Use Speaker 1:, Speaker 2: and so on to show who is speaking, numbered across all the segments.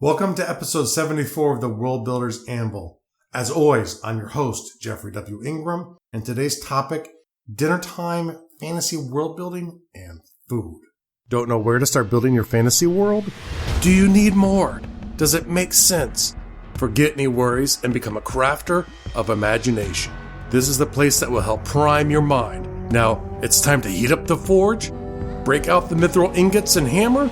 Speaker 1: Welcome to episode 74 of the World Builders Anvil. As always, I'm your host, Jeffrey W. Ingram, and today's topic, dinner time, fantasy world building, and food. Don't know where to start building your fantasy world? Do you need more? Does it make sense? Forget any worries and become a crafter of imagination. This is the place that will help prime your mind. Now, it's time to heat up the forge, break out the mithril ingots and hammer.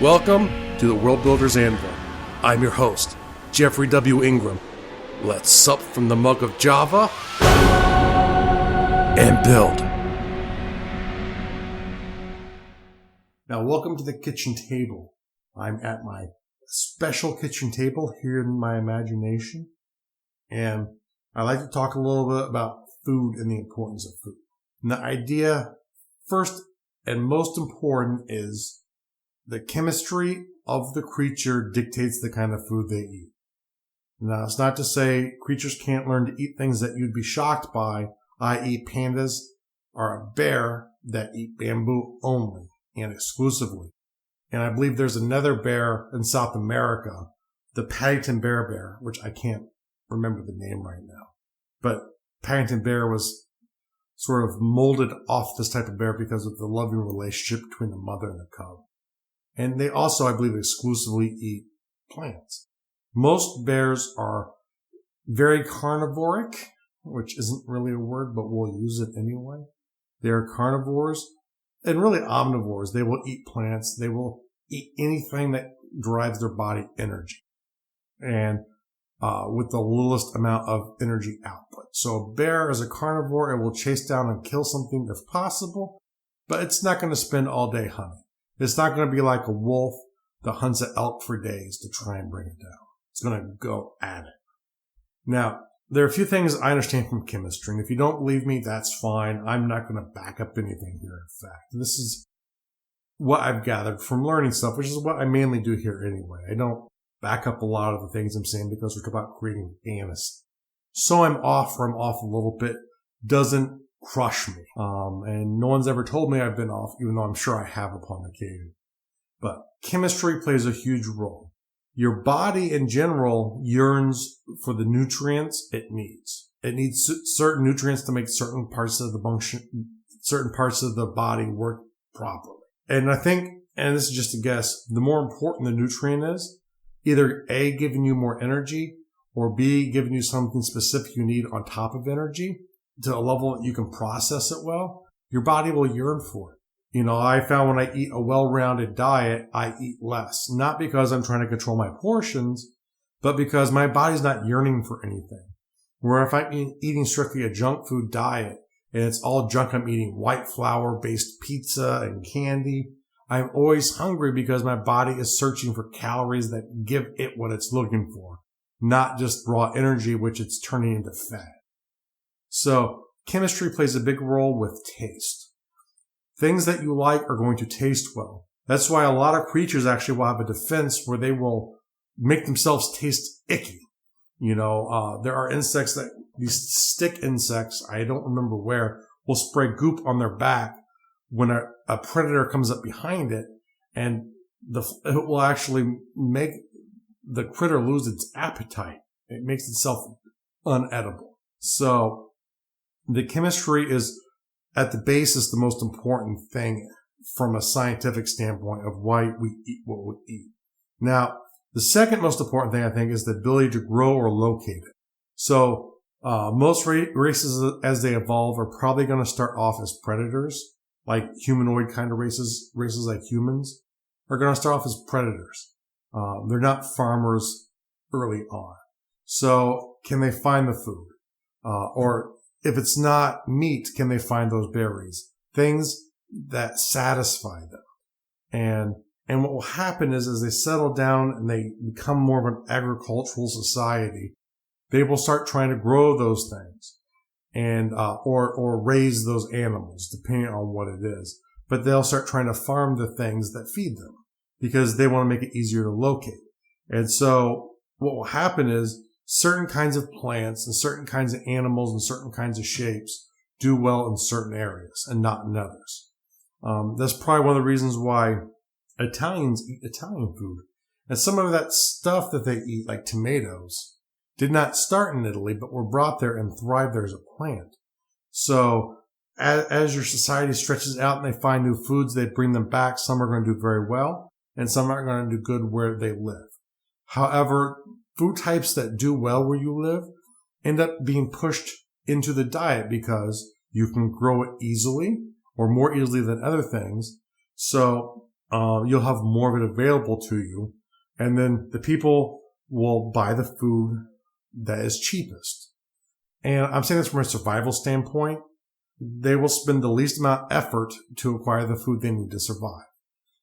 Speaker 1: Welcome to the World Builders Anvil. I'm your host, Jeffrey W. Ingram. Let's sup from the mug of Java and build. Now, welcome to the kitchen table. I'm at my special kitchen table here in my imagination, and I like to talk a little bit about food and the importance of food. And the idea, first and most important, is the chemistry of the creature dictates the kind of food they eat. Now, it's not to say creatures can't learn to eat things that you'd be shocked by, i.e. pandas are a bear that eat bamboo only and exclusively. And I believe there's another bear in South America, the Paddington bear, which I can't remember the name right now. But Paddington bear was sort of molded off this type of bear because of the loving relationship between the mother and the cub. And they also, I believe, exclusively eat plants. Most bears are very carnivoric, which isn't really a word, but we'll use it anyway. They are carnivores and really omnivores. They will eat plants. They will eat anything that drives their body energy and with the littlest amount of energy output. So a bear is a carnivore. It will chase down and kill something if possible, but it's not going to spend all day hunting. It's not going to be like a wolf that hunts an elk for days to try and bring it down. It's going to go at it. Now, there are a few things I understand from chemistry, and if you don't believe me, that's fine. I'm not going to back up anything here, in fact. This is what I've gathered from learning stuff, which is what I mainly do here anyway. I don't back up a lot of the things I'm saying because we're talking about creating fantasy. So I'm off a little bit doesn't crush me. And no one's ever told me I've been off, even though I'm sure I have upon occasion. But chemistry plays a huge role. Your body in general yearns for the nutrients it needs. It needs certain nutrients to make certain parts of the body work properly. And I think, and this is just a guess, the more important the nutrient is, either A, giving you more energy, or B, giving you something specific you need on top of energy, to a level that you can process it well, your body will yearn for it. You know, I found when I eat a well-rounded diet, I eat less. Not because I'm trying to control my portions, but because my body's not yearning for anything. Where if I'm eating strictly a junk food diet, and it's all junk, I'm eating white flour-based pizza and candy, I'm always hungry because my body is searching for calories that give it what it's looking for, not just raw energy, which it's turning into fat. So chemistry plays a big role with taste. Things that you like are going to taste well. That's why a lot of creatures actually will have a defense where they will make themselves taste icky. You know, there are insects these stick insects, I don't remember where, will spray goop on their back when a predator comes up behind it, and it will actually make the critter lose its appetite. It makes itself unedible. So the chemistry is at the basis the most important thing from a scientific standpoint of why we eat what we eat. Now, the second most important thing I think is the ability to grow or locate it. So most races as they evolve are probably going to start off as predators, like humanoid kind of races like humans are going to start off as predators. They're not farmers early on. So can they find the food? Or if it's not meat, can they find those berries? Things that satisfy them. And what will happen is as they settle down and they become more of an agricultural society, they will start trying to grow those things and, or raise those animals, depending on what it is. But they'll start trying to farm the things that feed them because they want to make it easier to locate. And so what will happen is certain kinds of plants and certain kinds of animals and certain kinds of shapes do well in certain areas and not in others. That's probably one of the reasons why Italians eat Italian food And some of that stuff that they eat, like tomatoes, did not start in Italy, but were brought there and thrived there as a plant. So as your society stretches out and they find new foods, they bring them back. Some are going to do very well, and some aren't going to do good where they live. However, food types that do well where you live end up being pushed into the diet because you can grow it easily or more easily than other things. So you'll have more of it available to you. And then the people will buy the food that is cheapest. And I'm saying this from a survival standpoint. They will spend the least amount of effort to acquire the food they need to survive.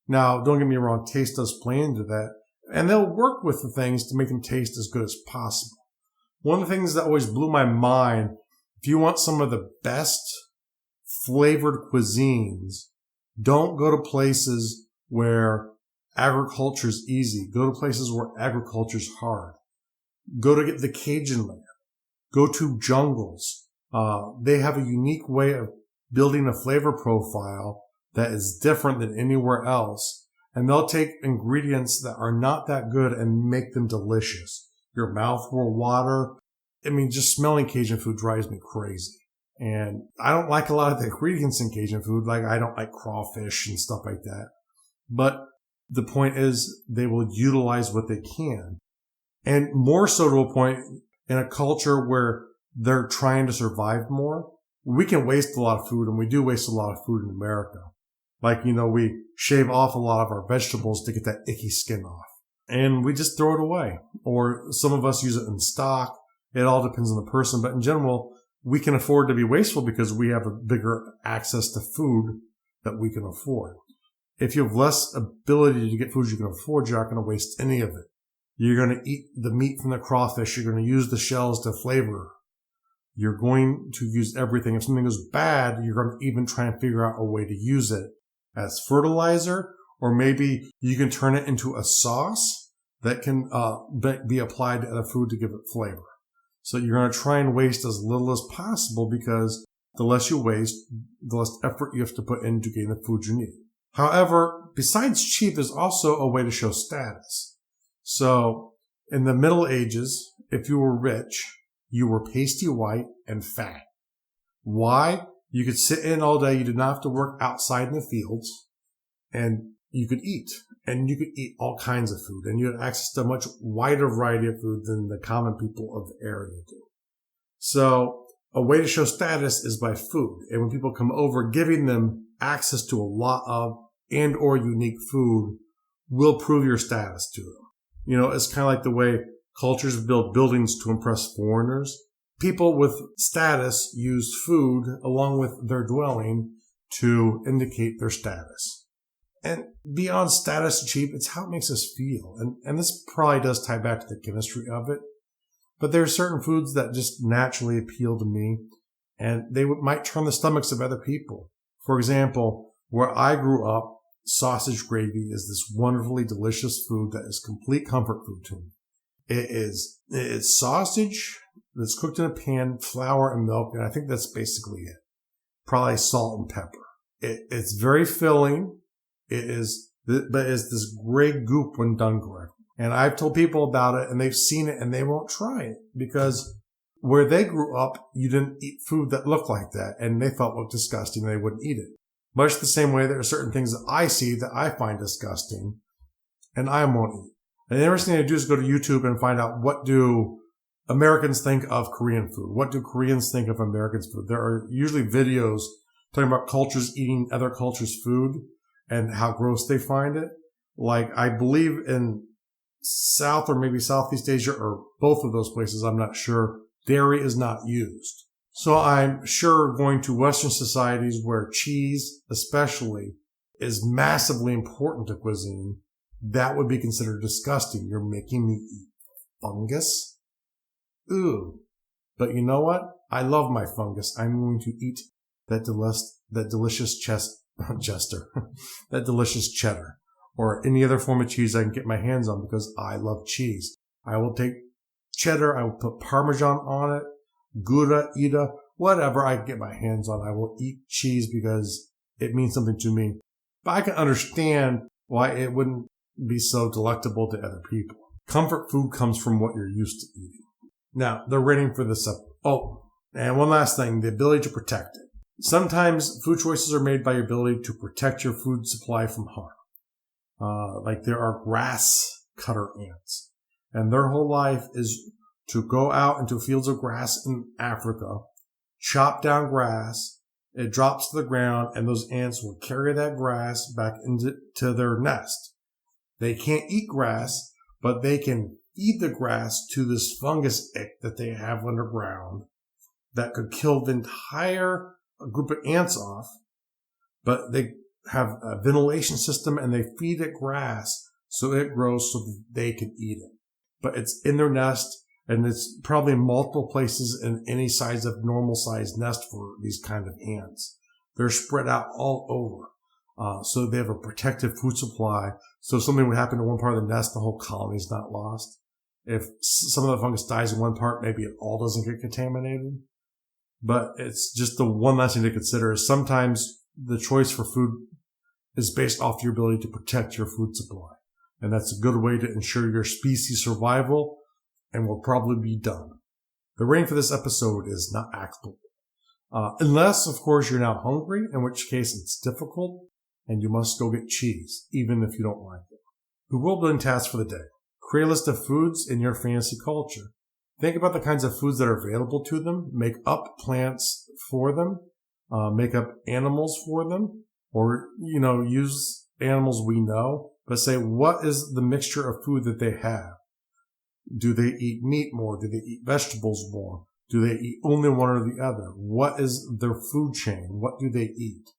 Speaker 1: Now, don't get me wrong, taste does play into that. And they'll work with the things to make them taste as good as possible. One of the things that always blew my mind, if you want some of the best flavored cuisines, don't go to places where agriculture is easy. Go to places where agriculture is hard. Go to get the Cajun land. Go to jungles. They have a unique way of building a flavor profile that is different than anywhere else. And they'll take ingredients that are not that good and make them delicious. Your mouth will water. I mean, just smelling Cajun food drives me crazy. And I don't like a lot of the ingredients in Cajun food. Like, I don't like crawfish and stuff like that. But the point is, they will utilize what they can. And more so to a point, in a culture where they're trying to survive more, we can waste a lot of food, and we do waste a lot of food in America. Like, we shave off a lot of our vegetables to get that icky skin off. And we just throw it away. Or some of us use it in stock. It all depends on the person. But in general, we can afford to be wasteful because we have a bigger access to food that we can afford. If you have less ability to get food you can afford, you're not going to waste any of it. You're going to eat the meat from the crawfish. You're going to use the shells to flavor. You're going to use everything. If something goes bad, you're going to even try and figure out a way to use it as fertilizer, or maybe you can turn it into a sauce that can be applied to other food to give it flavor. So you're going to try and waste as little as possible, because the less you waste, the less effort you have to put into getting the food you need. However, besides cheap, there's also a way to show status. So in the Middle Ages, if you were rich, you were pasty white and fat. Why? You could sit in all day. You did not have to work outside in the fields, and you could eat. And you could eat all kinds of food, and you had access to a much wider variety of food than the common people of the area do. So a way to show status is by food. And when people come over, giving them access to a lot of and or unique food will prove your status to them. It's kind of like the way cultures build buildings to impress foreigners. People with status use food along with their dwelling to indicate their status. And beyond status and cheap, it's how it makes us feel. And this probably does tie back to the chemistry of it. But there are certain foods that just naturally appeal to me, and they might turn the stomachs of other people. For example, where I grew up, sausage gravy is this wonderfully delicious food that is complete comfort food to me. It's sausage that's cooked in a pan, flour and milk, and I think that's basically it. Probably salt and pepper. It's very filling. But it's this gray goop when done correctly. And I've told people about it, and they've seen it, and they won't try it because where they grew up, you didn't eat food that looked like that, and they thought it looked disgusting, and they wouldn't eat it. Much the same way there are certain things that I see that I find disgusting, and I won't eat. And the first thing I do is go to YouTube and find out, what do Americans think of Korean food? What do Koreans think of Americans' food? There are usually videos talking about cultures eating other cultures' food and how gross they find it. Like, I believe in South or maybe Southeast Asia, or both of those places, I'm not sure, dairy is not used. So I'm sure going to Western societies where cheese, especially, is massively important to cuisine, that would be considered disgusting. You're making me eat fungus? Ooh. But you know what? I love my fungus. I'm going to eat that delicious that delicious cheddar, or any other form of cheese I can get my hands on, because I love cheese. I will take cheddar, I will put Parmesan on it, Gouda, whatever I can get my hands on. I will eat cheese because it means something to me. But I can understand why it wouldn't be so delectable to other people. Comfort food comes from what you're used to eating. Now, the rating for this up. Oh, and one last thing, the ability to protect it. Sometimes food choices are made by your ability to protect your food supply from harm. Like there are grass cutter ants, and their whole life is to go out into fields of grass in Africa, chop down grass, it drops to the ground, and those ants will carry that grass back into their nest. They can't eat grass, but they can feed the grass to this fungus ick that they have underground that could kill the entire group of ants off. But they have a ventilation system and they feed it grass so it grows so that they can eat it. But it's in their nest, and it's probably in multiple places in any size of normal sized nest for these kind of ants. They're spread out all over. So they have a protective food supply. So if something would happen to one part of the nest, the whole colony is not lost. If some of the fungus dies in one part, maybe it all doesn't get contaminated. But it's just the one last thing to consider is sometimes the choice for food is based off your ability to protect your food supply. And that's a good way to ensure your species survival and will probably be done. The rating for this episode is not applicable. Unless, of course, you're now hungry, in which case it's difficult and you must go get cheese, even if you don't like it. The world building task for the day. Create a list of foods in your fantasy culture. Think about the kinds of foods that are available to them. Make up plants for them. Make up animals for them. Or, use animals we know. But say, what is the mixture of food that they have? Do they eat meat more? Do they eat vegetables more? Do they eat only one or the other? What is their food chain? What do they eat?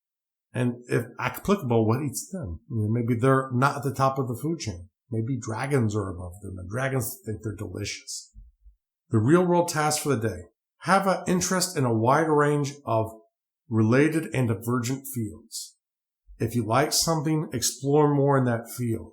Speaker 1: And if applicable, what eats them? Maybe they're not at the top of the food chain. Maybe dragons are above them, and dragons think they're delicious. The real world task for the day. Have an interest in a wide range of related and divergent fields. If you like something, explore more in that field.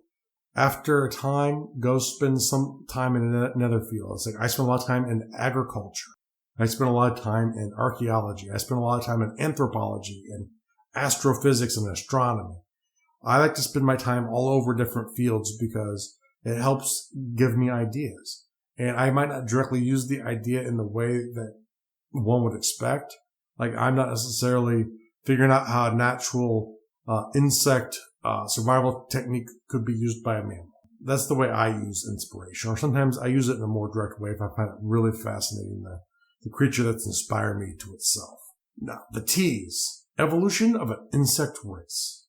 Speaker 1: After a time, go spend some time in another field. It's like I spend a lot of time in agriculture. I spend a lot of time in archaeology. I spend a lot of time in anthropology and astrophysics and astronomy. I like to spend my time all over different fields because it helps give me ideas. And I might not directly use the idea in the way that one would expect. Like I'm not necessarily figuring out how a natural insect survival technique could be used by a mammal. That's the way I use inspiration. Or sometimes I use it in a more direct way if I find it really fascinating, the creature that's inspired me to itself. Now, the T's. Evolution of an insect race.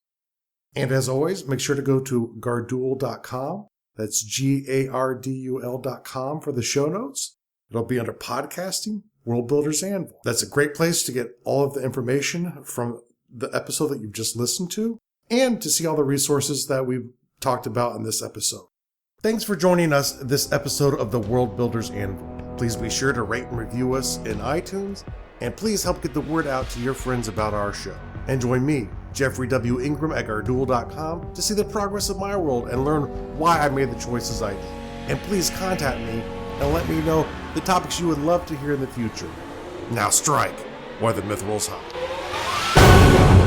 Speaker 1: And as always, make sure to go to gardul.com. That's GARDUL.com for the show notes. It'll be under podcasting, World Builders Anvil. That's a great place to get all of the information from the episode that you've just listened to and to see all the resources that we've talked about in this episode. Thanks for joining us this episode of the World Builders Anvil. Please be sure to rate and review us in iTunes, and please help get the word out to your friends about our show. And join me, Jeffrey W. Ingram at Gardul.com, to see the progress of my world and learn why I made the choices I did. And please contact me and let me know the topics you would love to hear in the future. Now strike, while the myth rolls high.